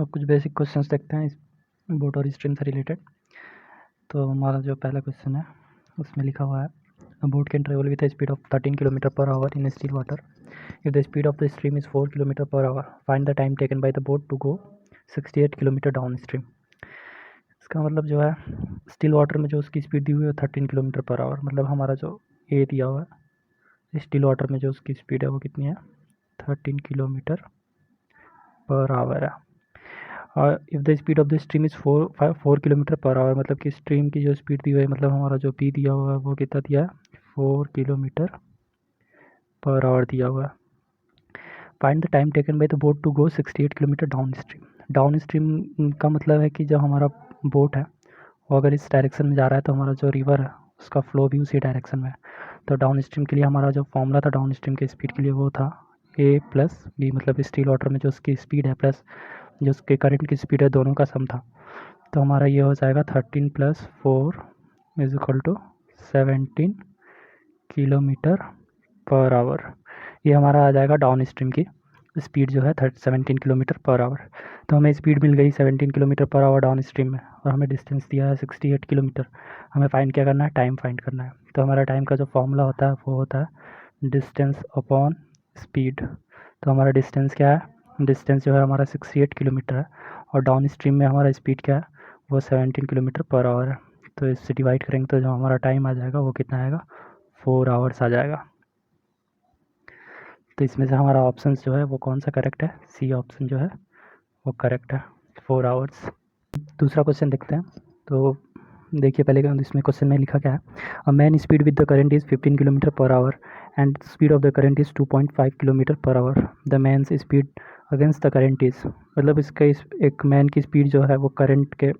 अब कुछ basic questions देखते हैं इस बोट और स्ट्रीम से रिलेटेड। तो हमारा जो पहला क्वेश्चन है उसमें लिखा हुआ है a boat can travel with a speed of 13 kilometre per hour in still water if the speed of the stream is 4 kilometre per hour find the time taken by the boat to go 68 kilometre downstream. इसका मतलब जो है still water में जो उसकी speed दी हुई है 13 kilometre per our, मतलब हमारा जो ए दिया हुआ है स्टिल वाटर में जो उसकी स्पीड है वो कितनी है 13 किलोमीटर पर आवर है। और if the speed of the stream is 4 kilometre per our, मतलब कि स्ट्रीम की जो स्पीड दी हुई है, मतलब हमारा जो पी दिया हुआ है वो कितना दिया है 4 किलोमीटर पर आवर दिया हुआ है। Find the time taken by the boat to go 68 kilometre downstream. Downstream का मतलब है कि जो हमारा बोट है वो अगर इस डायरेक्शन में जा रहा है तो हमारा जो रिवर है उसका फ्लो भी उसी डायरेक्शन में है। तो डाउन स्ट्रीम के लिए हमारा जो फॉर्मूला था डाउन स्ट्रीम के स्पीड के लिए वो था ए प्लस बी, मतलब स्टील वाटर में जो उसकी स्पीड है प्लस जो उसके करंट की स्पीड है दोनों का सम था। तो हमारा ये हो जाएगा 13 + 4 is equal to 17 kilometre per hour. ये हमारा आ जाएगा डाउन स्ट्रीम की स्पीड जो है 17 किलोमीटर पर आवर। तो हमें स्पीड मिल गई 17 kilometre per our down stream में, और हमें डिस्टेंस दिया है 68 किलोमीटर। हमें फाइंड क्या करना है, टाइम फाइंड करना है। तो हमारा टाइम का जो फॉर्मूला होता है वो होता है डिस्टेंस अपॉन स्पीड। तो हमारा डिस्टेंस क्या है, डिस्टेंस जो है हमारा 68 किलोमीटर है, और डाउन स्ट्रीम में हमारा स्पीड क्या है वो 17 किलोमीटर पर आवर है। तो इससे डिवाइड करेंगे तो जो हमारा टाइम आ जाएगा वो कितना आएगा 4 आवर्स आ जाएगा। तो इसमें से हमारा ऑप्शन जो है वो कौन सा करेक्ट है, सी ऑप्शन जो है वो करेक्ट है 4 आवर्स। दूसरा क्वेश्चन देखते हैं। तो देखिए पहले इसमें क्वेश्चन में लिखा क्या है, a man speed with the current is 15 kilometre per hour and speed of the current is 2.5 kilometre per hour. The man's speed against the current is, मतलब इसका एक मैन की स्पीड जो है वो करंट के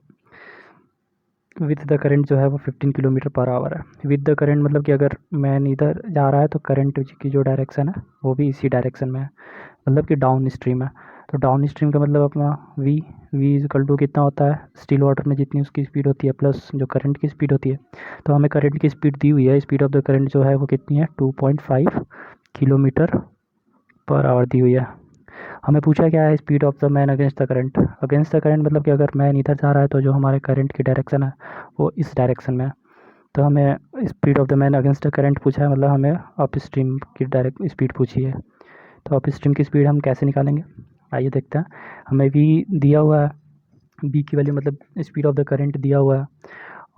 विद द करंट जो है वो 15 किलोमीटर पर आवर है। विद द करंट मतलब कि अगर मैन इधर जा रहा है तो करंट की जो डायरेक्शन है वो भी इसी डायरेक्शन में है, मतलब कि डाउन स्ट्रीम है। तो डाउन स्ट्रीम का मतलब अपना वी इज इक्वल टू कितना होता है स्टील वाटर में जितनी उसकी स्पीड होती है प्लस जो करंट की स्पीड होती है। तो हमें करंट की स्पीड दी हुई है, स्पीड ऑफ द करंट जो है वो कितनी है 2.5 किलोमीटर पर आवर दी हुई है। हमें पूछा क्या है speed of the man against the current. Against the current मतलब कि अगर मैन इधर जा रहा है तो जो हमारे करंट की डायरेक्शन है वो इस डायरेक्शन में है। तो हमें speed of the man against the current पूछा है, मतलब हमें अप स्ट्रीम की डायरेक्ट स्पीड पूछी है। तो अप स्ट्रीम की स्पीड हम कैसे निकालेंगे, आइए देखते हैं। हमें वी दिया हुआ है, बी की वैल्यू मतलब स्पीड ऑफ द करंट दिया हुआ है,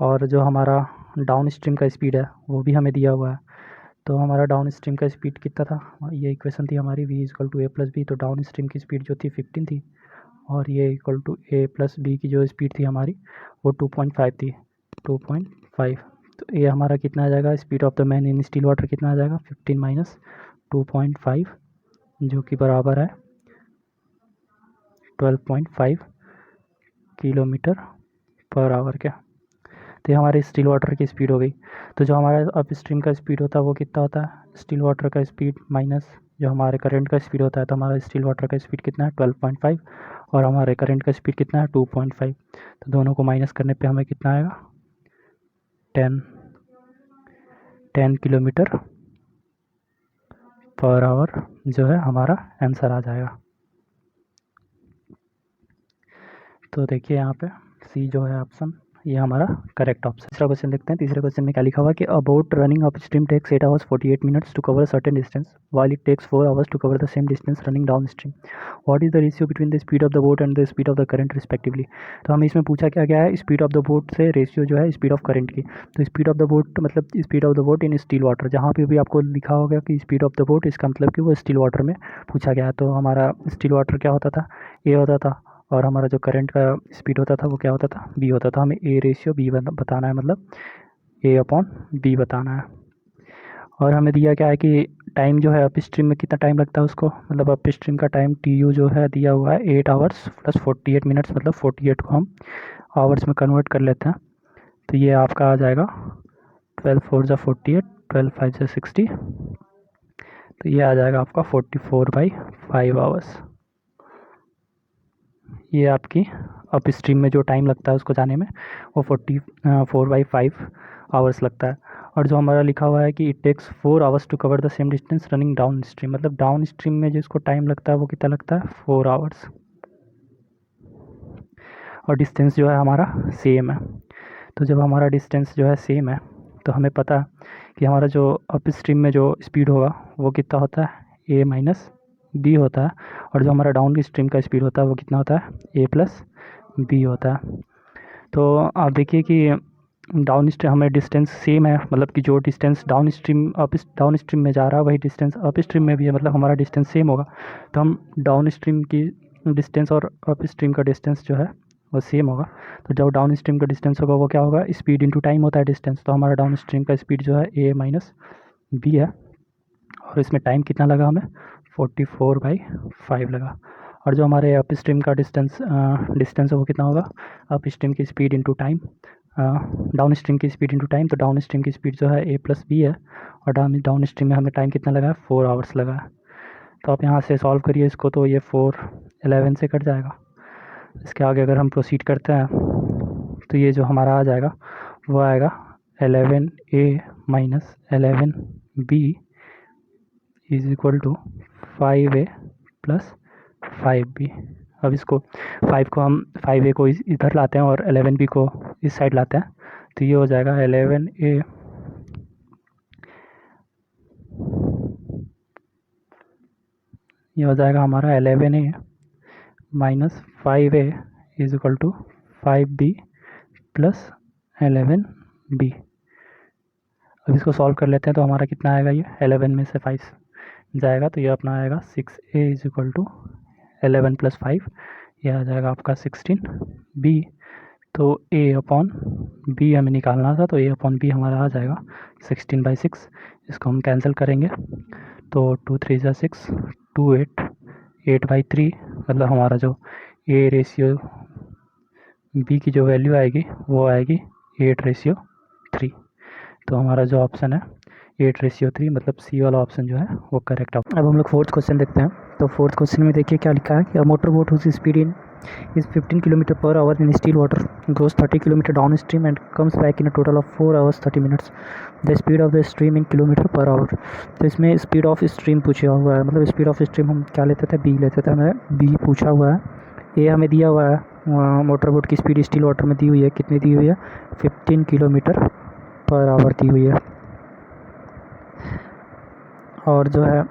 और जो हमारा डाउन स्ट्रीम का स्पीड है वो भी हमें दिया हुआ है। तो हमारा डाउन स्ट्रीम का स्पीड कितना था, ये इक्वेशन थी हमारी v equal to a plus b. तो डाउन स्ट्रीम की स्पीड जो थी 15 थी, और ये equal to a plus b की जो स्पीड थी हमारी वो 2.5 थी, 2.5। तो ये हमारा कितना आ जाएगा speed of the man in still water कितना आ जाएगा 15 माइनस 2.5 जो कि बराबर है 12.5 किलोमीटर पर आवर के। तो ये हमारे स्टील वाटर की स्पीड हो गई। तो जो हमारा अप स्ट्रीम का स्पीड होता है वो कितना होता है स्टील वाटर का स्पीड माइनस जो हमारे करंट का स्पीड होता है। तो हमारा स्टील वाटर का स्पीड कितना है 12.5, और हमारे करंट का स्पीड कितना है 2.5। तो दोनों को माइनस करने पे हमें कितना आएगा 10 किलोमीटर पर आवर जो है हमारा आंसर आ जाएगा। तो देखिए यहाँ पे सी जो है ऑप्शन ये हमारा करेक्ट ऑप्शन। तीसरा क्वेश्चन देखते हैं। तीसरे क्वेश्चन में क्या लिखा हुआ है कि a boat running upstream takes 8 hours 48 minutes to cover certain distance while it takes 4 hours to cover the same distance running downstream. What is the ratio between the speed of the boat and the speed of the current respectively? तो हमें इसमें पूछा क्या गया है speed of the boat से ratio जो है स्पीड ऑफ करंट की। तो स्पीड ऑफ द बोट मतलब speed of the boat in still water, जहाँ पे भी आपको लिखा होगा कि स्पीड ऑफ द बोट, इसका मतलब कि वो स्टील वाटर में पूछा गया है। तो हमारा स्टील वाटर क्या होता था ए होता था, और हमारा जो करंट का स्पीड होता था वो क्या होता था बी होता था। हमें ए रेशियो बी बताना है, मतलब ए अपॉन बी बताना है। और हमें दिया क्या है कि टाइम जो है अप स्ट्रीम में कितना टाइम लगता है उसको, मतलब अप स्ट्रीम का टाइम टी यू जो है दिया हुआ है 8 आवर्स प्लस 48 मिनट्स, मतलब 48 को हम आवर्स में कन्वर्ट कर लेते हैं। तो ये आपका आ जाएगा 12 4 ज़ा 48, 12 5 ज़ा 60। तो ये आ जाएगा आपका 44/5 आवर्स। ये आपकी अप स्ट्रीम में जो टाइम लगता है उसको जाने में वो 44/5 आवर्स लगता है। और जो हमारा लिखा हुआ है कि it takes 4 hours to cover the same distance running downstream, मतलब डाउन स्ट्रीम में जिसको टाइम लगता है वो कितना लगता है 4 आवर्स। और डिस्टेंस जो है हमारा सेम है। तो जब हमारा डिस्टेंस जो है सेम है तो हमें पता है कि हमारा जो अप स्ट्रीम में जो स्पीड होगा वो कितना होता है, a माइनस बी होता है, और जो हमारा डाउन स्ट्रीम का स्पीड होता है वो कितना होता है, a प्लस बी होता है। तो आप देखिए कि डाउन स्ट्रीम हमें डिस्टेंस सेम है, मतलब कि जो डिस्टेंस डाउन स्ट्रीम में जा रहा है वही डिस्टेंस अप स्ट्रीम में भी है, मतलब हमारा डिस्टेंस सेम होगा। तो हम डाउन स्ट्रीम की डिस्टेंस और अप स्ट्रीम का डिस्टेंस जो है वो सेम होगा। तो जब डाउन स्ट्रीम का डिस्टेंस होगा वो क्या होगा, स्पीड इंटू टाइम होता है डिस्टेंस। तो हमारा डाउन स्ट्रीम का स्पीड जो है a माइनस बी है, और इसमें टाइम कितना लगा हमें, 44/5 लगा। और जो हमारे अप स्ट्रीम का डिस्टेंस है वो कितना होगा, अप स्ट्रीम की speed into time, down stream की स्पीड इंटू टाइम। तो डाउन स्ट्रीम की स्पीड जो है a प्लस बी है, और डाउन स्ट्रीम में हमें टाइम कितना लगा है, 4 आवर्स लगा है। तो आप यहाँ से सॉल्व करिए इसको, तो ये 4 11 से कट जाएगा। इसके आगे अगर हम प्रोसीड करते हैं तो ये जो हमारा आ जाएगा वो आएगा 11a minus 11b is equal to 5a plus 5b। अब इसको 5a को इधर लाते हैं और 11b को इस साइड लाते हैं, तो ये हो जाएगा 11a ये हो जाएगा हमारा 11a minus 5a is equal to 5b plus 11b। अब इसको सॉल्व कर लेते हैं, तो हमारा कितना आएगा, ये 11 में से 5 जाएगा तो ये अपना आएगा 6a is equal to 11 plus 5, ये आ जाएगा आपका 16b। तो a अपॉन b हमें निकालना था, तो a अपॉन b हमारा आ जाएगा 16/6। इसको हम कैंसिल करेंगे तो 2 3 जा 6, 2 8, 8/3, मतलब हमारा जो a रेशियो b की जो वैल्यू आएगी वो आएगी 8/3। तो हमारा जो ऑप्शन है 8/3, मतलब सी वाला ऑप्शन जो है वो करेक्ट ऑप्शन। अब हम लोग फोर्थ क्वेश्चन देखते हैं। तो फोर्थ क्वेश्चन में देखिए क्या लिखा है कि motor boat whose speed is 15 km/h in still water goes 30 km downstream and comes back in a total of 4 hours 30 minutes. The speed of the stream in km/h। तो इसमें स्पीड ऑफ स्ट्रीम पूछा हुआ है, मतलब speed of stream हम क्या लेते थे, बी लेते थे, हमें बी पूछा हुआ है। ए हमें दिया हुआ है, मोटर बोट की स्पीड स्टील वाटर में दी हुई है, कितनी दी हुई है, 15 km/h दी हुई है। और जो है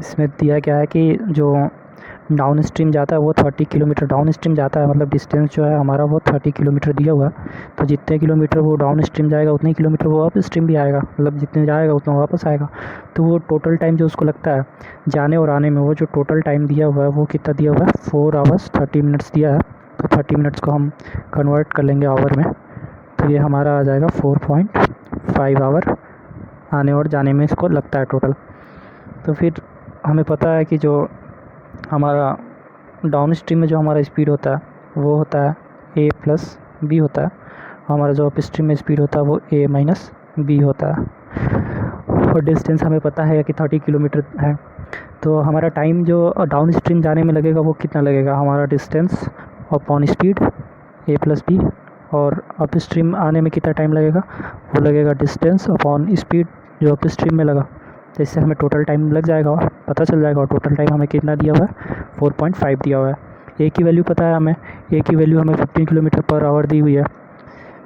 इसमें दिया क्या है कि जो डाउन स्ट्रीम जाता है वो 30 किलोमीटर डाउन स्ट्रीम जाता है, मतलब डिस्टेंस जो है हमारा वो 30 किलोमीटर दिया हुआ है। तो जितने किलोमीटर वो डाउन स्ट्रीम जाएगा उतने किलोमीटर वो अप स्ट्रीम भी आएगा, मतलब जितने जाएगा उतना वापस आएगा। तो वो टोटल टाइम जो उसको लगता है जाने और आने में, वो जो टोटल टाइम दिया हुआ है वो कितना दिया हुआ है, 4 आवर्स 30 मिनट्स दिया है। तो 30 मिनट्स को हम कन्वर्ट कर लेंगे आवर में, तो ये हमारा आ जाएगा 4.5 आवर आने और जाने में इसको लगता है टोटल। तो फिर हमें पता है कि जो हमारा डाउन स्ट्रीम में जो हमारा स्पीड होता है वो होता है a प्लस बी होता है, हमारा जो अप स्ट्रीम में स्पीड होता है वो a माइनस बी होता है। और डिस्टेंस हमें पता है कि 30 किलोमीटर है। तो हमारा टाइम जो डाउन स्ट्रीम जाने में लगेगा वो कितना लगेगा, हमारा distance upon speed a plus b, और अप स्ट्रीम आने में कितना टाइम लगेगा, वो लगेगा डिस्टेंस अपॉन स्पीड जो अप स्ट्रीम में लगा। तो इससे हमें टोटल टाइम लग जाएगा, पता चल जाएगा। और टोटल टाइम हमें कितना दिया हुआ है, 4.5 दिया हुआ है। ए की वैल्यू पता है हमें, ए की वैल्यू हमें 15 km/h दी हुई है।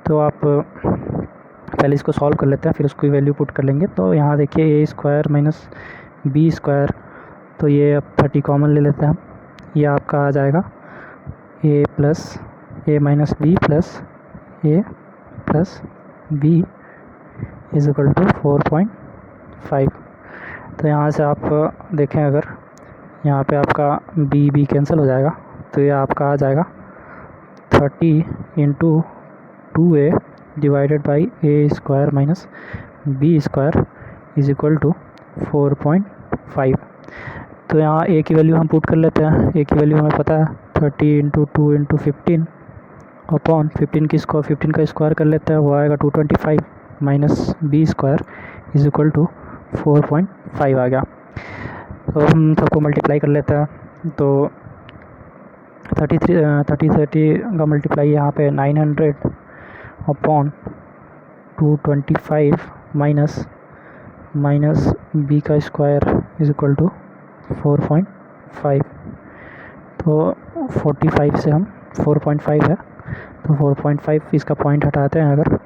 तो आप पहले इसको सॉल्व कर लेते हैं, फिर उसकी वैल्यू पुट कर लेंगे। तो यहाँ देखिए a² माइनस b², तो ये अब 30 कॉमन ले लेते हैं, ये आपका आ जाएगा a minus b plus a plus b is equal to 4.5। तो यहाँ से आप देखें, अगर यहाँ पे आपका बी कैंसिल हो जाएगा, तो ये आपका आ जाएगा 30 into 2a divided by a² minus b² is equal to 4.5। तो यहाँ a की वैल्यू हम पुट कर लेते हैं, a की वैल्यू हमें पता है 30 इंटू 2 इंटू 15 अपॉन 15 का स्क्वायर कर लेते हैं, वो आएगा 225 minus b² is equal to 4.5 आ गया। तो हम सबको मल्टीप्लाई कर लेते हैं, तो 30 का मल्टीप्लाई यहाँ पे 900 अपॉन 225 माइनस बी का स्क्वायर इज इक्वल टू 4.5। तो 45 से हम 4.5 है तो 4.5 इसका पॉइंट हटाते हैं, अगर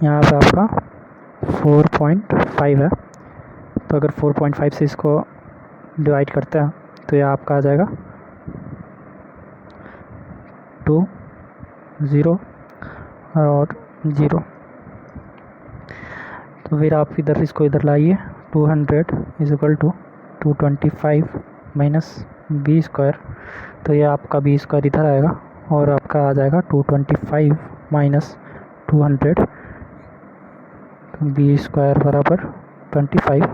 यहाँ पे आपका 4.5 है, तो अगर 4.5 से इसको डिवाइड करते हैं तो यह आपका आ जाएगा 2 0 और 0। तो फिर आप इधर इसको इधर लाइए, 200 is equal to 225 minus B square, तो ये आपका बी स्क्वायर इधर आएगा और आपका आ जाएगा 225 माइनस 200, तो बी स्क्वायर बराबर 25।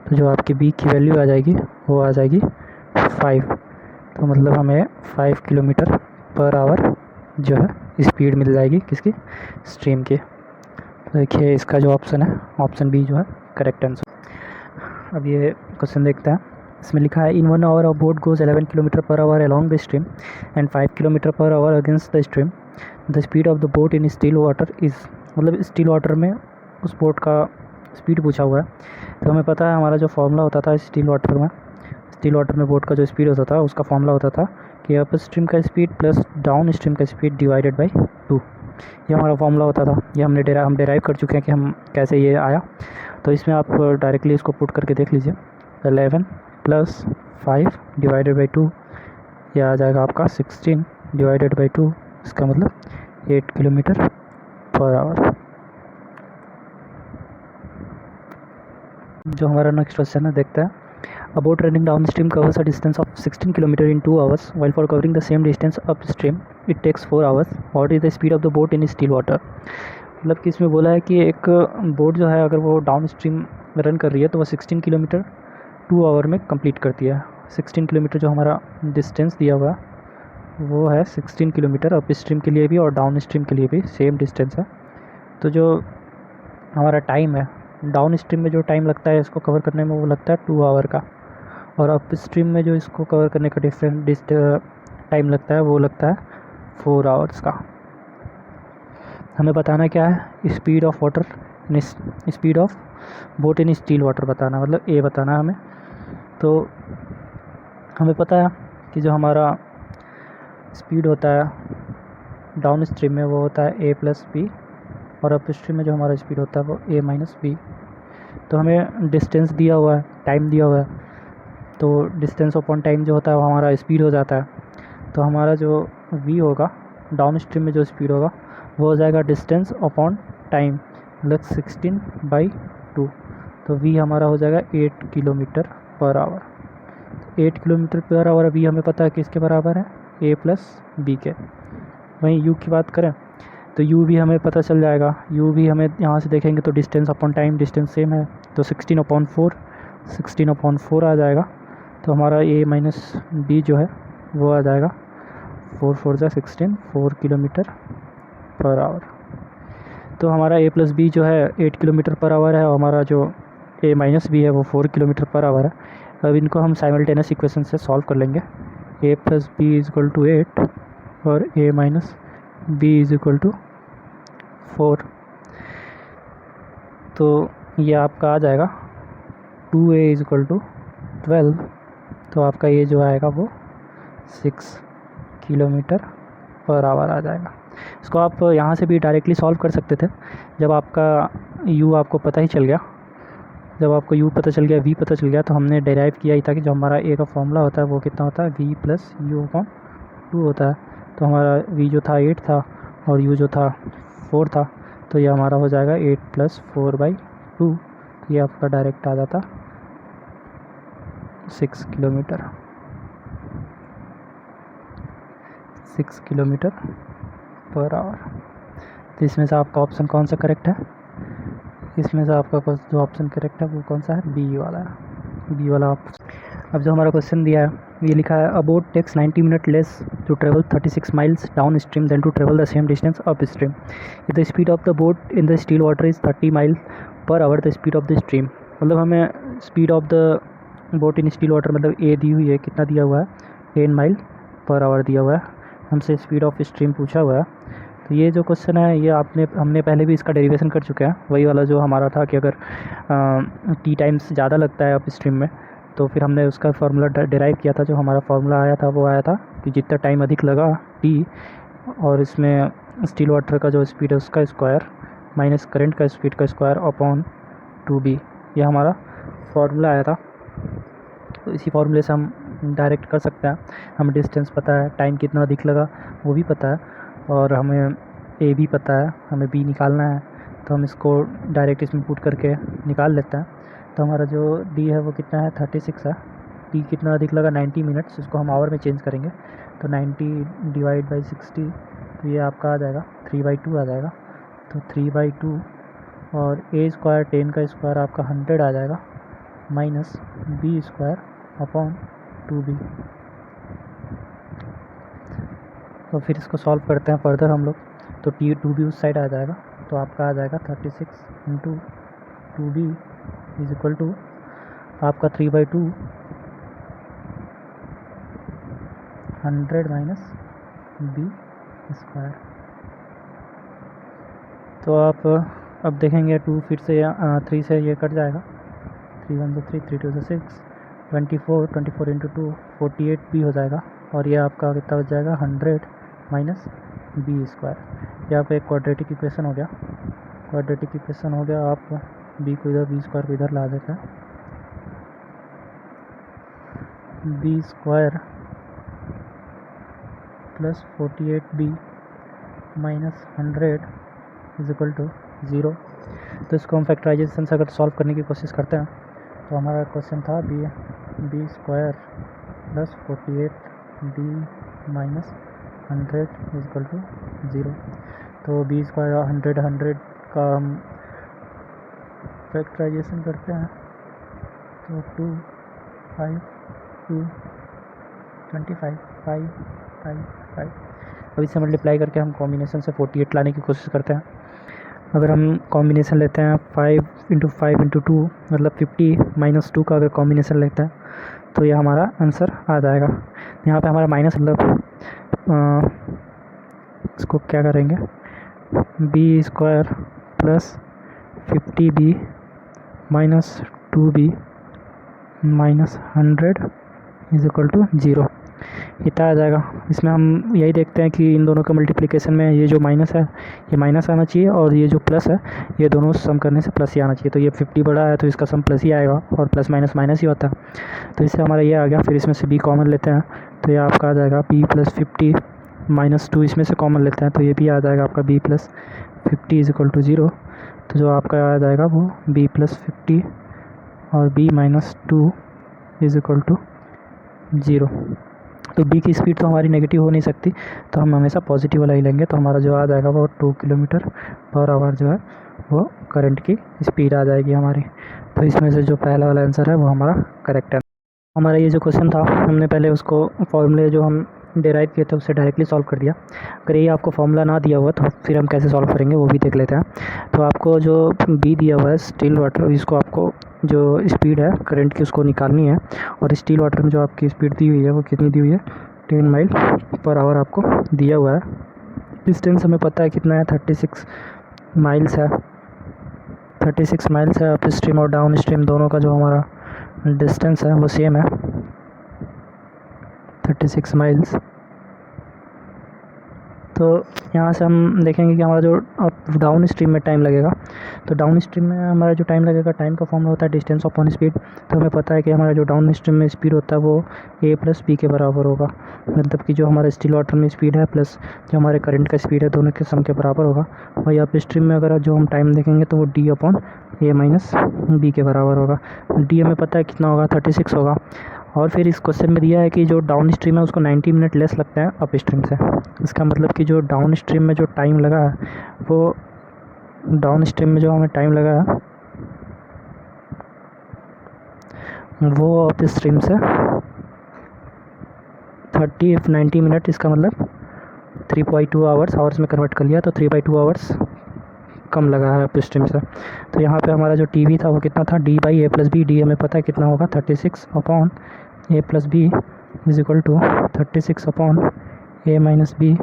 तो जो आपकी बी की वैल्यू आ जाएगी वो आ जाएगी 5। तो मतलब हमें 5 किलोमीटर पर आवर जो है स्पीड मिल जाएगी किसकी, स्ट्रीम की। तो देखिए इसका जो ऑप्शन है, ऑप्शन बी जो है करेक्ट आंसर। अब ये क्वेश्चन देखते हैं। इसमें लिखा है in 1 hour a boat goes 11 kilometre per hour along the stream and 5 kilometre per hour against the stream. The speed of the boat in still water is, मतलब स्टिल वाटर में उस बोट का speed पूछा हुआ है। तो हमें पता है हमारा जो फॉर्मूला होता था स्टिल वाटर में बोट का जो स्पीड होता था उसका फॉर्मूला होता था कि अप स्ट्रीम का स्पीड प्लस डाउन स्ट्रीम का स्पीड डिवाइडेड बाई 2। ये हमारा फॉर्मूला होता था। ये हम डेराइव कर चुके हैं कि हम कैसे ये आया। तो इसमें आप डायरेक्टली इसको पुट करके देख लीजिए, 11 प्लस 5 डिवाइडेड बाई 2, यह आ जाएगा आपका 16 डिवाइडेड बाई 2, इसका मतलब 8 किलोमीटर पर आवर। जो हमारा नेक्स्ट क्वेश्चन है देखते हैं। A boat running downstream covers a distance of 16 km in 2 hours, while for covering the same distance upstream it takes 4 hours. What is the speed of the boat in still water? मतलब कि इसमें बोला है कि एक boat जो है अगर वो डाउन स्ट्रीम रन कर रही है तो वो 16 किलोमीटर 2 आवर में कंप्लीट करती है। 16 किलोमीटर जो हमारा डिस्टेंस दिया हुआ है वो है 16 किलोमीटर, अप स्ट्रीम के लिए भी और डाउन स्ट्रीम के लिए भी सेम डिस्टेंस है। तो जो हमारा टाइम है डाउन स्ट्रीम में जो टाइम लगता है इसको कवर करने में वो लगता है 2 आवर का, और अप स्ट्रीम में जो इसको कवर करने का डिफरेंट टाइम लगता है वो लगता है 4 आवर्स का। हमें बताना क्या है, speed of water, speed of boat in still water बताना, मतलब ए बताना हमें। तो हमें पता है कि जो हमारा स्पीड होता है डाउन स्ट्रीम में वो होता है ए प्लस बी, और अप स्ट्रीम में जो हमारा स्पीड होता है वो ए माइनस बी। तो हमें डिस्टेंस दिया हुआ है, टाइम दिया हुआ है, तो डिस्टेंस अपॉन टाइम जो होता है वो हमारा स्पीड हो जाता है। तो हमारा जो v होगा डाउन स्ट्रीम में जो स्पीड होगा वो हो जाएगा डिस्टेंस अपॉन टाइम, मतलब 16/2। तो v हमारा हो जाएगा 8 kilometre per our. 8 kilometre per our v हमें पता है कि इसके बराबर है a प्लस बी के। वहीं u की बात करें तो u भी हमें पता चल जाएगा, u भी हमें यहाँ से देखेंगे तो distance upon time distance same है, तो 16/4 आ जाएगा। तो हमारा a माइनस बी जो है वो आ जाएगा 4 4 16, 4 किलोमीटर पर आवर। तो हमारा a प्लस बी जो है 8 किलोमीटर पर आवर है और हमारा जो a माइनस बी है वो 4 किलोमीटर पर आवर है। अब इनको हम साइमल्टेनियस इक्वेशन से सॉल्व कर लेंगे। a plus b is equal to 8 और a minus B is equal to 4। तो ये आपका आ जाएगा 2a इज इक्वल टू 12। तो आपका ये जो आएगा वो 6 किलोमीटर पर आवर आ जाएगा। इसको आप यहाँ से भी डायरेक्टली सॉल्व कर सकते थे जब आपका u आपको पता ही चल गया। जब आपको u पता चल गया, v पता चल गया, तो हमने डेराइव किया ही था कि जो हमारा a का फॉर्मूला होता है वो कितना होता है, v प्लस u अपॉन 2 होता है। तो हमारा v जो था 8 था और u जो था 4 था, तो ये हमारा हो जाएगा 8 प्लस 4/2। तो ये आपका डायरेक्ट आ जाता 6 किलोमीटर, 6 किलोमीटर पर आवर। तो इसमें से आपका ऑप्शन कौन सा करेक्ट है, इसमें से आपका जो ऑप्शन करेक्ट है वो कौन सा है, बी वाला है, बी वाला ऑप्शन। अब जो हमारा क्वेश्चन दिया है ये लिखा है a boat takes 90 minute less to travel 36 miles downstream then to travel the same distance upstream. If the speed of the boat in the still water is 30 mile per hour the speed of the stream. मतलब हमें speed of the boat in still water मतलब a दी हुई है, कितना दिया हुआ है 10 mile per our दिया हुआ है, हमसे स्पीड ऑफ स्ट्रीम पूछा हुआ है। तो ये जो क्वेश्चन है ये हमने पहले भी इसका डेरिवेशन कर चुके हैं, वही वाला जो हमारा था कि अगर टी टाइम्स ज़्यादा लगता है अप स्ट्रीम में तो फिर हमने उसका फार्मूला डिराइव किया था। जो हमारा फार्मूला आया था वो आया था कि जितना टाइम अधिक लगा टी, और इसमें स्टिल वाटर का जो स्पीड है उसका स्क्वायर माइनस करंट का स्पीड का स्क्वायर अपॉन 2b, यह हमारा फार्मूला आया था। तो इसी फार्मूले से हम डायरेक्ट कर सकते हैं। हमें डिस्टेंस पता है, टाइम कितना अधिक लगा वो भी पता है, और हमें ए भी पता है, हमें बी निकालना है। तो हम इसको डायरेक्ट इसमें पुट करके निकाल लेते हैं। तो हमारा जो डी है वो कितना है 36 है। टी कितना अधिक लगा 90 मिनट्स, इसको हम आवर में चेंज करेंगे तो 90 डिवाइड बाई 60, तो ये आपका आ जाएगा 3/2 आ जाएगा। तो 3/2 और ए स्क्वायर 10 का स्क्वायर आपका 100 आ जाएगा minus B square upon 2b। तो फिर इसको सॉल्व करते हैं फर्दर हम लोग। तो टी 2b उस साइड आ जाएगा, तो आपका आ जाएगा 36 into 2b is equal to आपका 3/2 100 माइनस बी स्क्वायर। तो आप अब देखेंगे 2 फिर से 3 से ये कट जाएगा, 3 1 से 3 3 2 से 6 24 इंटू 2 48 भी हो जाएगा, और ये आपका कितना बच जाएगा 100 माइनस बी स्क्वायर। ये आपका एक क्वाड्रेटिक इक्वेशन हो गया। क्वाड्रेटिक इक्वेशन हो गया, आप बी को इधर, बी स्क्वायर को इधर ला देते हैं। B square plus 48b minus 100 is equal to 0। तो इसको हम फैक्टराइजेशन से अगर सॉल्व करने की कोशिश करते हैं तो हमारा क्वेश्चन था b square plus 48b minus 100 is equal to 0। तो बी स्क्वायर 100 का हम फैक्टराइजेशन करते हैं तो 2 5 2 25 5 5 5। अब इसे मल्टीप्लाई करके हम कॉम्बिनेशन से 48 लाने की कोशिश करते हैं। अगर हम कॉम्बिनेशन लेते हैं 5 इंटू 5 इंटू 2 मतलब 50 माइनस 2 का अगर कॉम्बिनेशन लेते हैं तो यह हमारा आंसर आ जाएगा। यहाँ पे हमारा माइनस मतलब इसको क्या करेंगे, b square plus 50b minus 2b minus 100 is equal to 0, इतना आ जाएगा। इसमें हम यही देखते हैं कि इन दोनों का मल्टीप्लिकेशन में ये जो माइनस है ये माइनस आना चाहिए, और ये जो प्लस है ये दोनों सम करने से प्लस ही आना चाहिए। तो ये 50 बड़ा है तो इसका सम प्लस ही आएगा, और प्लस माइनस माइनस ही होता है। तो इससे हमारा ये आ गया। फिर इसमें से b कॉमन लेते हैं तो ये आपका आ जाएगा b प्लस 50 माइनस 2, इसमें से कॉमन लेते हैं तो ये भी आ जाएगा आपका b plus 50 is equal to 0। तो जो आपका आ जाएगा वो b प्लस 50 और b minus 2 is equal to 0। तो b की स्पीड तो हमारी नेगेटिव हो नहीं सकती, तो हम हमेशा पॉजिटिव वाला ही लेंगे। तो हमारा जो आ जाएगा वो 2 किलोमीटर पर आवर जो है वो करंट की स्पीड आ जाएगी हमारी। तो इसमें से जो पहला वाला आंसर है वो हमारा करेक्ट है। हमारा ये जो क्वेश्चन था हमने पहले उसको फॉर्मूले जो हम डिराइव किए थे उससे डायरेक्टली सॉल्व कर दिया। अगर ये आपको फॉर्मूला ना दिया हुआ तो फिर हम कैसे सॉल्व करेंगे वो भी देख लेते हैं। तो आपको जो बी दिया हुआ है स्टिल वाटर, इसको आपको जो स्पीड है करंट की उसको निकालनी है, और स्टिल वाटर में जो आपकी स्पीड दी हुई है वो कितनी दी हुई है 10 माइल पर आवर आपको दिया हुआ है। डिस्टेंस हमें पता है कितना है 36 माइल्स है। 36 माइल्स है। अप स्ट्रीम और डाउन स्ट्रीम दोनों का जो हमारा डिस्टेंस है वो सेम है 36 माइल्स। तो यहाँ से हम देखेंगे कि हमारा जो अब डाउन स्ट्रीम में टाइम लगेगा, तो डाउन स्ट्रीम में हमारा जो टाइम लगेगा, टाइम का फॉर्मूला होता है डिस्टेंस अपॉन स्पीड। तो हमें पता है कि हमारा जो डाउन स्ट्रीम में स्पीड होता है वो a प्लस बी के बराबर होगा, मतलब कि जो हमारा स्टिल वाटर में स्पीड है प्लस जो हमारे करंट का स्पीड है दोनों के सम के बराबर होगा। वही अप स्ट्रीम में अगर जो हम टाइम देखेंगे तो वो d upon a minus b के बराबर होगा। d हमें पता है कितना होगा 36 होगा। और फिर इस क्वेश्चन में दिया है कि जो डाउन स्ट्रीम है उसको 90 मिनट लेस लगता है अप स्ट्रीम से। इसका मतलब कि जो डाउन स्ट्रीम में जो टाइम लगा है वो डाउन स्ट्रीम में जो हमें टाइम लगा है वो अप स्ट्रीम से 90 मिनट, इसका मतलब 3.2 आवर्स में कन्वर्ट कर लिया तो 3/2 आवर्स कम लगा है अप स्ट्रीम से। तो यहाँ पे हमारा जो टी था वो कितना था d by a plus b. D हमें पता है कितना होगा 36 upon a plus b is equal to 36 upon a minus b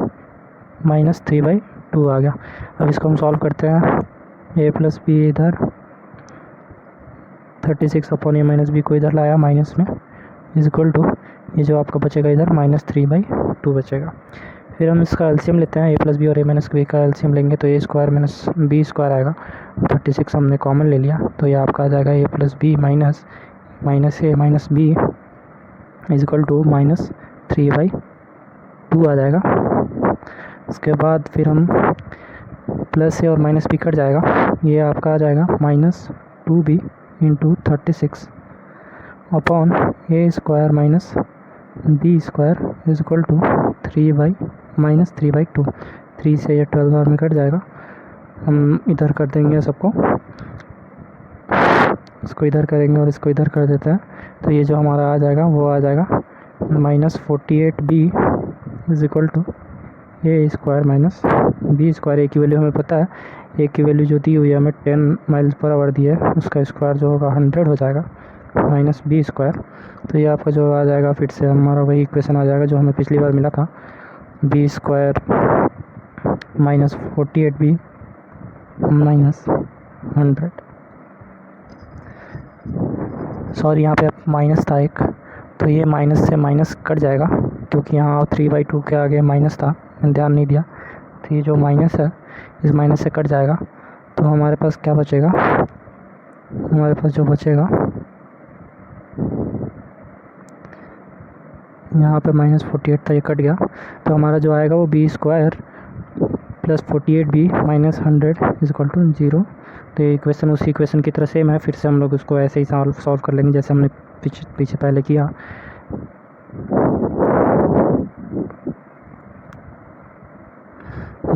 minus 3/2 आ गया। अब इसको हम सॉल्व करते हैं। ए प्लस बी इधर 36 अपॉन ए माइनस बी को इधर लाया माइनस में, इज इक्वल टू ये जो आपका बचेगा इधर -3/2 बचेगा। फिर हम इसका एलसीएम लेते हैं, ए प्लस बी और ए माइनस बी का एलसीएम लेंगे तो ए स्क्वायर माइनस बी स्क्वायर आएगा। 36 हमने कॉमन ले लिया तो ये आपका आ जाएगा A plus B minus A minus B is equal to -3/2 आ जाएगा। उसके बाद फिर हम प्लस ए और माइनस बी कट जाएगा, ये आपका आ जाएगा -2b into 36 upon a square minus B square is equal to 3/2। 3 से ये 12 बार में कट जाएगा। हम इधर कर देंगे सबको, इसको इधर करेंगे और इसको इधर कर देते हैं तो ये जो हमारा आ जाएगा वो आ जाएगा -48b is equal to A square minus B square. A की वैल्यू हमें पता है, ए की वैल्यू जो दी हुई है हमें 10 माइल्स पर आवर दी है, उसका स्क्वायर जो होगा 100 हो जाएगा माइनस बी स्क्वायर। तो ये आपका जो आ जाएगा फिर से हमारा वही इक्वेशन आ जाएगा जो हमें पिछली बार मिला था, b square minus 48b minus 100। Sorry यहाँ पे माइनस था एक, तो ये माइनस से माइनस कट जाएगा क्योंकि यहाँ 3/2 के आगे माइनस था, मैंने ध्यान नहीं दिया। तो ये जो माइनस है इस माइनस से कट जाएगा तो हमारे पास क्या बचेगा, हमारे पास जो बचेगा यहाँ पे -48 था, ये कट गया तो हमारा जो आएगा वो b square plus 48b minus 100 is equal to 0। तो ये इक्वेशन उसी इक्वेशन की तरह सेम है, फिर से हम लोग उसको ऐसे ही सॉल्व कर लेंगे जैसे हमने पीछे पहले किया।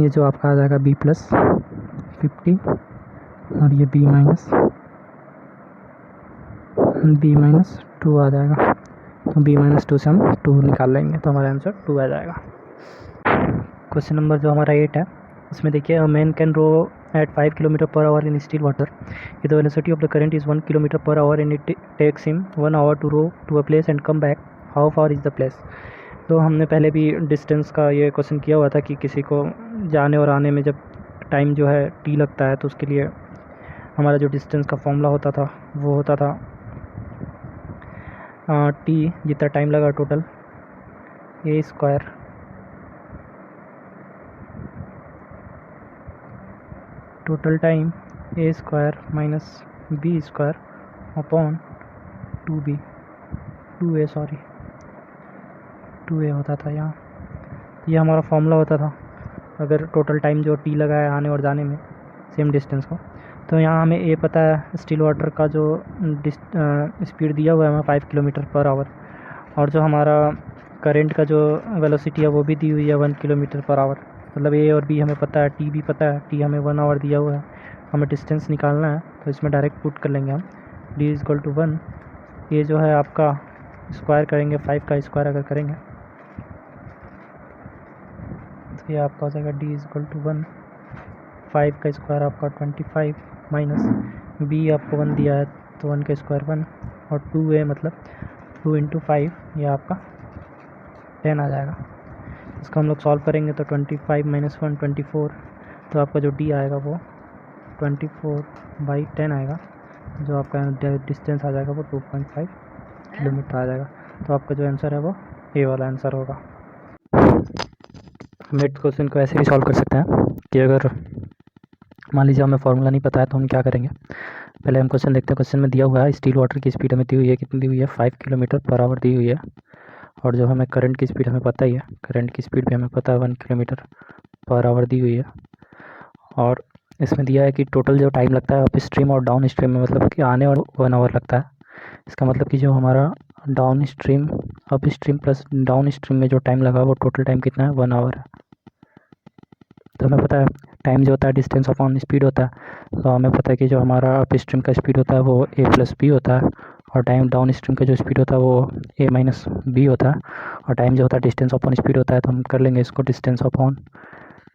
ये जो आपका आ जाएगा b प्लस 50 और ये b माइनस 2 आ जाएगा। तो b-2 से हम 2 निकाल लेंगे तो हमारा आंसर 2 आ जाएगा। क्वेश्चन नंबर जो हमारा 8 है उसमें देखिए, a man can row at 5 km/h in still water if the velocity of the current is 1 km/h and it takes him 1 hour to row to a place and come back, how far is the place. तो हमने पहले भी distance का ये question किया हुआ था कि किसी को जाने और आने में जब टाइम जो है t लगता है तो उसके लिए हमारा जो डिस्टेंस का फॉर्मूला होता था वो होता था t जितना टाइम लगा total A square total time A square minus B square upon 2a होता था यहाँ। ये हमारा फॉर्मूला होता था अगर टोटल टाइम जो t लगा है आने और जाने में सेम डिस्टेंस को। तो यहाँ हमें ये पता है स्टिल वाटर का जो स्पीड दिया हुआ है हमें 5 km/h और जो हमारा करंट का जो वेलोसिटी है वो भी दी हुई है 1 km/h। मतलब ए और बी हमें पता है, टी भी पता है, टी हमें 1 hour दिया हुआ है, हमें डिस्टेंस निकालना है तो इसमें डायरेक्ट पुट कर लेंगे हम d इज इक्वल टू 1। ये जो है आपका स्क्वायर करेंगे 5 का स्क्वायर अगर करेंगे तो ये आपका हो जाएगा d इज इक्वल टू 1, 5 का स्क्वायर आपका 25 माइनस b आपको 1 दिया है तो 1 का स्क्वायर 1 और 2a मतलब 2 इंटू 5 ये आपका 10 आ जाएगा। इसको हम लोग सॉल्व करेंगे तो 25 माइनस 1 24, तो आपका जो d आएगा वो 24/10 आएगा, जो आपका डिस्टेंस आ जाएगा वो 2.5 किलोमीटर आ जाएगा। तो आपका जो आंसर है वो ए वाला आंसर होगा। हम नेक्स्ट क्वेश्चन को ऐसे भी सॉल्व कर सकते हैं कि अगर मान लीजिए हमें फार्मूला नहीं पता है तो हम क्या करेंगे। पहले हम क्वेश्चन देखते हैं। क्वेश्चन में दिया हुआ है स्टील वाटर की स्पीड हमें दी हुई है, कितनी दी हुई है 5 km/h दी हुई है और जो हमें करंट की स्पीड हमें पता ही है, करंट की स्पीड भी हमें पता है 1 km/h दी हुई है। और इसमें दिया है कि टोटल जो टाइम लगता है अप स्ट्रीम और डाउन स्ट्रीम में, मतलब कि आने और 1 hour लगता है। इसका मतलब कि जो हमारा down stream up stream plus down stream में जो टाइम लगा वो टोटल टाइम कितना है 1 hour है। तो हमें पता है टाइम जो होता है डिस्टेंस अपॉन स्पीड होता है, तो हमें पता है कि जो हमारा अप स्ट्रीम का स्पीड होता है वो a प्लस बी होता है और टाइम डाउन स्ट्रीम का जो स्पीड होता है वो a माइनस बी होता है और टाइम जो होता है डिस्टेंस अपॉन स्पीड होता है। तो हम कर लेंगे इसको डिस्टेंस अपॉन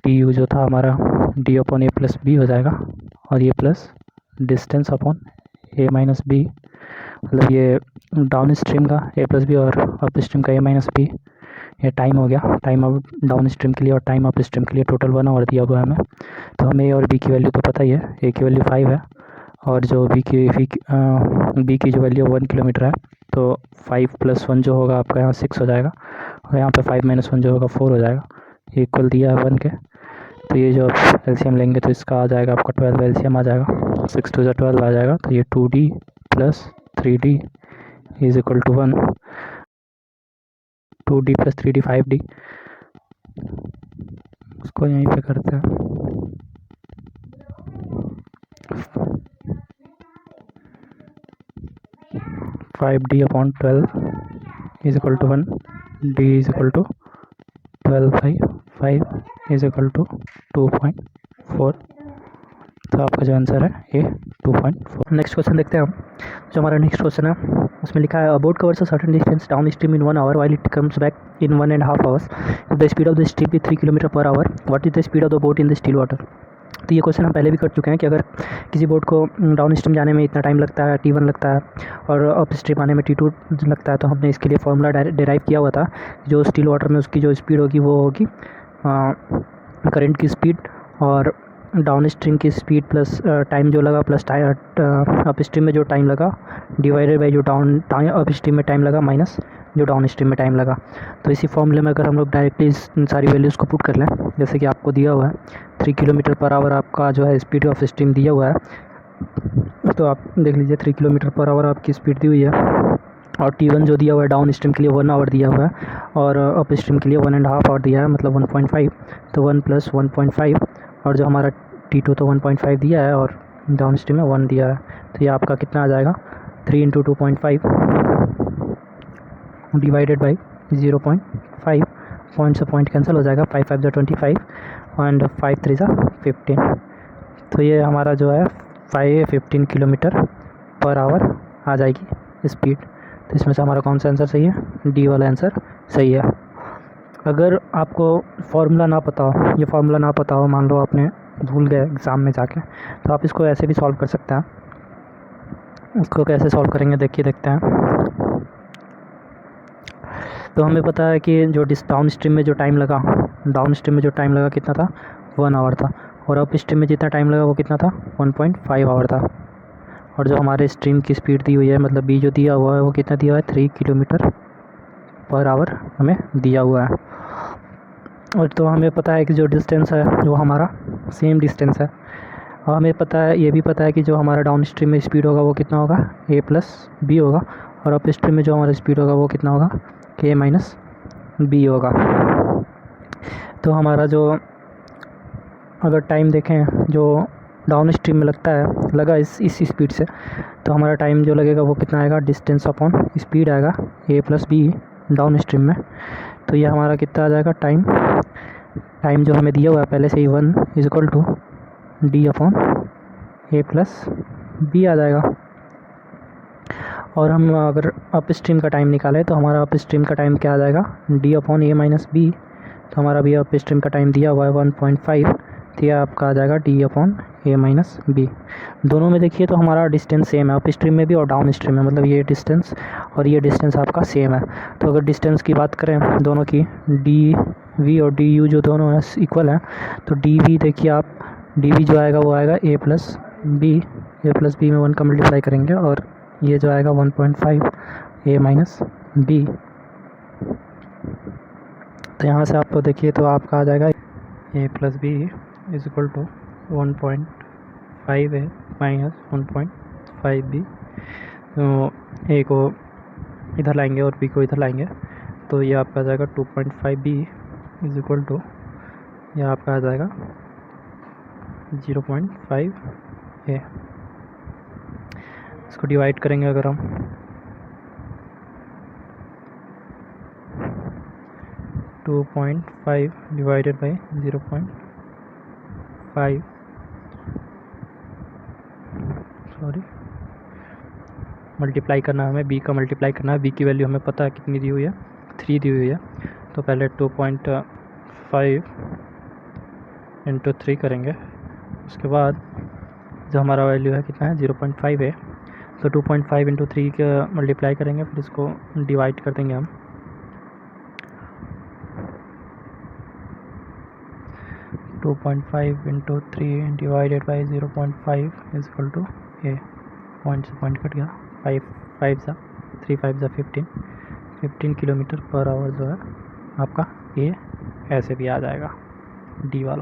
टी यू जो था हमारा d upon a plus b हो जाएगा और ये plus distance upon a minus b, मतलब ये डाउन स्ट्रीम का a प्लस बी और अप स्ट्रीम का a माइनस बी। ये टाइम हो गया, टाइम अब डाउन स्ट्रीम के लिए और टाइम अप स्ट्रीम के लिए टोटल 1 hour दिया हुआ है हमें। तो हमें ए और बी की वैल्यू तो पता ही है, ए की वैल्यू 5 है और जो बी की जो वैल्यू 1 किलोमीटर है, तो 5 + 1 जो होगा आपका यहाँ 6 हो जाएगा, और यहाँ पे 5 - 1 जो होगा 4 हो जाएगा। ये इक्वल दिया है 1 के। तो ये जो आप एलसीएम लेंगे तो इसका आ जाएगा आपका 12 एलसीएम आ जाएगा, 6 × 2 = 12 आ जाएगा। तो ये 2D + 3D is equal to 1, 2D + 3D 5D। उसको यहीं पे करते हैं, 5D/12 is equal to 1, D is equal to 12/5 is equal to 2.4। तो आपका जो आंसर है ये 2.4। नेक्स्ट क्वेश्चन देखते हैं हम। जो हमारा नेक्स्ट क्वेश्चन है उसमें लिखा है, a boat covers a certain distance down stream in 1 hour while it comes back in 1.5 hours। The speed of the stream is 3 km/h। What is the speed of the boat in the still water. तो ये question हम पहले भी कर चुके हैं कि अगर किसी बोट को डाउन स्ट्रीम जाने में इतना टाइम लगता है, T1 लगता है, और अप स्ट्रीम आने में T2 लगता है, तो हमने इसके लिए फार्मूला डिराइव किया हुआ था। जो स्टिल वाटर में उसकी जो स्पीड होगी वो होगी करंट की स्पीड और डाउन स्ट्रीम की स्पीड प्लस टाइम जो लगा प्लस अप स्ट्रीम में जो टाइम लगा डिवाइडेड बाई जो अप स्ट्रीम में टाइम लगा माइनस जो डाउन स्ट्रीम में टाइम लगा। तो इसी फॉर्मूले में अगर हम लोग डायरेक्टली इन सारी वैल्यूज़ को पुट कर लें, जैसे कि आपको दिया हुआ है 3 km/h आपका जो है स्पीड ऑफ स्ट्रीम दिया हुआ है, तो आप देख लीजिए 3 km/h आपकी स्पीड दी हुई है, और T1 जो दिया हुआ है डाउन स्ट्रीम के लिए 1 hour दिया हुआ है, और अप स्ट्रीम के लिए 1.5 hour दिया है, मतलब 1.5। तो 1 + 1.5, और जो हमारा T2 तो 1.5 दिया है और डाउन स्ट्रीम में 1 दिया है। तो ये आपका कितना आ जाएगा, 3 × 2.5 डिवाइडेड बाई 0.5। पॉइंट से पॉइंट कैंसिल हो जाएगा, 5 × 5 = 25 एंड 5 × 3 = 15। तो ये हमारा जो है 15 km/h आ जाएगी स्पीड। तो इसमें से हमारा कौन सा आंसर सही है, डी वाला आंसर सही है। अगर आपको फार्मूला ना पता हो, ये फार्मूला ना पता हो, मान लो आपने भूल गए एग्ज़ाम में जाके, तो आप इसको ऐसे भी सॉल्व कर सकते हैं। इसको कैसे सॉल्व करेंगे देखते हैं। तो हमें पता है कि जो डाउन स्ट्रीम में जो टाइम लगा कितना था, 1 hour था, और अप स्ट्रीम में जितना टाइम लगा वो कितना था, 1.5 hour था। और जो हमारे स्ट्रीम की स्पीड दी हुई है, मतलब बी जो दिया हुआ है वो कितना दिया हुआ है, 3 km/h हमें दिया हुआ है। और तो हमें पता है कि जो डिस्टेंस है वो हमारा सेम डिस्टेंस है, और हमें पता है, ये भी पता है कि जो हमारा डाउन स्ट्रीम में स्पीड होगा वो कितना होगा, a + b होगा, और अप स्ट्रीम में जो हमारा स्पीड होगा वो कितना होगा, k - b होगा। तो हमारा जो अगर टाइम देखें जो डाउन स्ट्रीम में लगा इस स्पीड से, तो हमारा टाइम जो लगेगा वो कितना आएगा, डिस्टेंस अपॉन स्पीड आएगा a + b डाउन स्ट्रीम में। तो ये हमारा कितना आ जाएगा, टाइम जो हमें दिया हुआ है पहले से ही 1 = D/a + b आ जाएगा। और हम अगर अप स्ट्रीम का टाइम निकालें तो हमारा अप स्ट्रीम का टाइम क्या आ जाएगा, D/a - b। तो हमारा भी अप स्ट्रीम का टाइम दिया हुआ है 1.5, तो यह आपका आ जाएगा D/a - b। दोनों में देखिए तो हमारा डिस्टेंस सेम है, अप स्ट्रीम में भी और डाउन स्ट्रीम में, मतलब ये डिस्टेंस और ये डिस्टेंस आपका सेम है। तो अगर डिस्टेंस की बात करें दोनों की, DV और DU जो दोनों है इक्वल है, तो DV देखिए आप, DV जो आएगा वो आएगा a + b, में 1 का मल्टीप्लाई करेंगे, और ये जो आएगा 1.5 a - b। तो यहाँ से आपको देखिए तो आपका आ जाएगा a + b = 1.5 a - 1.5 b। तो a को इधर लाएंगे और b को इधर लाएंगे, तो ये आपका आ जाएगा 2.5 b = यह आपका आ जाएगा 0.5 a। इसको डिवाइड करेंगे अगर हम, to 2.5 divided by 0.5, sorry, multiply करना है हमें, b का मल्टीप्लाई करना है। b की वैल्यू हमें पता है कितनी दी हुई है, 3 दी हुई है। तो पहले 2.5 × 3 करेंगे, उसके बाद जो हमारा वैल्यू है कितना है, 0.5 है। तो 2.5 × 3 का मल्टीप्लाई करेंगे, फिर इसको डिवाइड कर देंगे हम। 2.5 × 3 डिवाइडेड बाई 0.5 = ये पॉइंट से पॉइंट कट गया, 15 किलोमीटर पर आवर जो है आपका ये ऐसे भी आ जाएगा डी वाला।